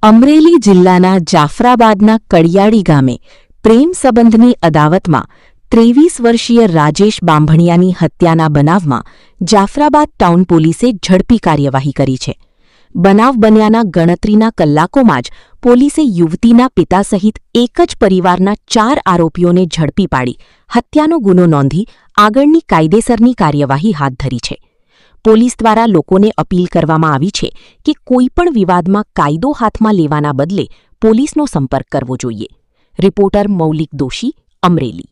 અમરેલી જિલ્લાના જાફરાબાદના કડિયાળી ગામે પ્રેમ સંબંધની અદાવતમાં 23 વર્ષીય રાજેશ બાંભણિયાની હત્યાના બનાવમાં જાફરાબાદ ટાઉન પોલીસે ઝડપી કાર્યવાહી કરી છે. બનાવ બન્યાના ગણતરીના કલાકોમાં જ પોલીસે યુવતીના પિતા સહિત એક જ પરિવારના 4 આરોપીઓને ઝડપી પાડી હત્યાનો ગુનો નોંધી આગળની કાયદેસરની કાર્યવાહી હાથ ધરી છે. પોલીસ દ્વારા લોકોને અપીલ કરવામાં આવી છે કે કોઈપણ વિવાદમાં કાયદો હાથમાં લેવાના બદલે પોલીસનો સંપર્ક કરવો જોઈએ. રિપોર્ટર મૌલિક દોશી, અમરેલી.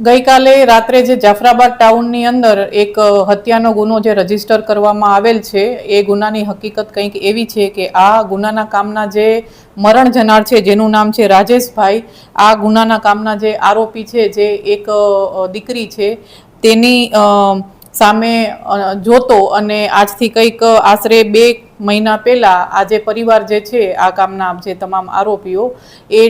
ગઈકાલે રાત્રે જે જાફરાબાદ ટાઉનની અંદર એક હત્યાનો ગુનો જે રજીસ્ટર કરવામાં આવેલ છે, એ ગુનાની હકીકત કંઈક એવી છે કે આ ગુનાના કામના જે મરણ જનાર છે, જેનું નામ છે રાજેશભાઈ, આ ગુનાના કામના જે આરોપી છે, જે એક દીકરી છે, તેની સામે જોતો અને આજથી કંઈક આશરે 2 મહિના પહેલા આ જે પરિવાર જે છે, આ કામના જે તમામ આરોપીઓ એ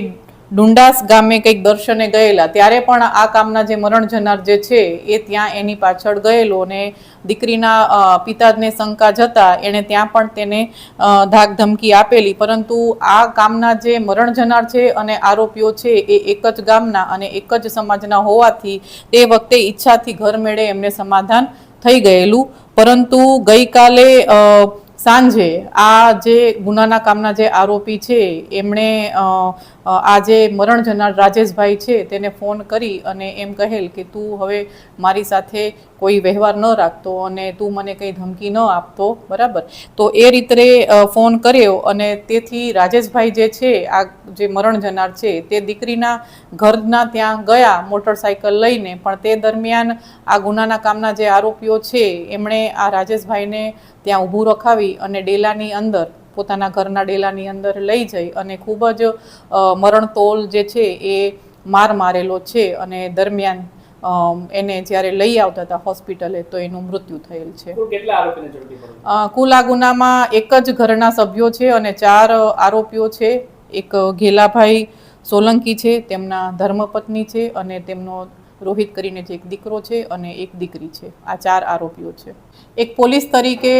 ડુંડાસ ગામે કંઈક દર્શને ગયેલા, ત્યારે પણ આ કામના જે મરણ જનાર જે છે એ ત્યાં એની પાછળ ગયેલો અને દીકરીના પિતાને શંકા જતા એણે ત્યાં પણ તેને ધાક ધમકી આપેલી. પરંતુ આ કામના જે મરણ જનાર છે અને આરોપીઓ છે એ એક જ ગામના અને એક જ સમાજના હોવાથી તે વખતે ઈચ્છાથી ઘર મેળે એમને સમાધાન થઈ ગયેલું. પરંતુ ગઈકાલે સાંજે આ જે ગુનાના કામના જે આરોપી છે એમણે આ જે મરણ જનાર રાજેશભાઈ છે તેને ફોન કરી અને એમ કહેલ કે તું હવે મારી સાથે કોઈ વ્યવહાર ન રાખતો અને તું મને કંઈ ધમકી ન આપતો, બરાબર. તો એ રીતે ફોન કર્યો અને તેથી રાજેશભાઈ જે છે, આ જે મરણ જનાર છે, તે દીકરીના ઘરના ત્યાં ગયા મોટરસાયકલ લઈને. પણ તે દરમિયાન આ ગુનાના કામના જે આરોપીઓ છે એમણે આ રાજેશભાઈને ત્યાં ઊભું રખાવી અને ડેલાની અંદર, પોતાના ઘરના ડેલાની અંદર લઈ જઈ અને ખૂબ જ મરણતોલ જે છે એ માર મારેલો છે. અને દરમિયાન એને જ્યારે લઈ આવતા હતા હોસ્પિટલે તો એનું મૃત્યુ થયેલ છે. કુલ આ ગુનામાં એક જ ઘરના સભ્યો છે અને 4 આરોપીઓ છે. એક ઘેલાભાઈ સોલંકી છે, તેમના ધર્મપત્ની છે, અને તેમનો રોહિત કરીને જે એક દીકરો છે અને એક દીકરી છે. આ 4 આરોપીઓ છે. એક પોલીસ તરીકે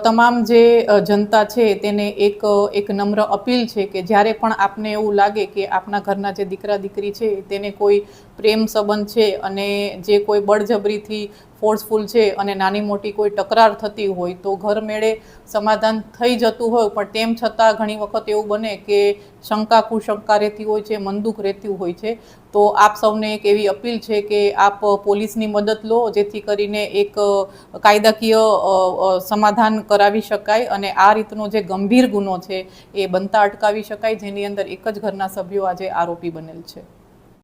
તમામ જે જનતા છે તેને એક નમ્ર અપીલ છે કે જ્યારે પણ આપને એવું લાગે કે આપના ઘરના જે દીકરા દીકરી છે તેને કોઈ પ્રેમ સંબંધ છે અને જે કોઈ બળજબરીથી ફોર્સફુલ છે અને નાની મોટી કોઈ તકરાર થતી હોય તો ઘર મેળે સમાધાન થઈ જતું હોય, પણ તેમ છતાં ઘણી વખત એવું બને કે શંકા કુશંકા રહેતી હોય છે, મનદુખ રહેતું હોય છે. તો આપ સૌને એક એવી અપીલ છે કે આપ પોલીસની મદદ લો, જેથી કરીને એક કાયદાકીય સમાધાન કરાવી શકાય અને આ રીતનો જે ગંભીર ગુનો છે એ બનતા અટકાવી શકાય, જેની અંદર એક જ ઘરના સભ્યો આજે આરોપી બનેલ છે.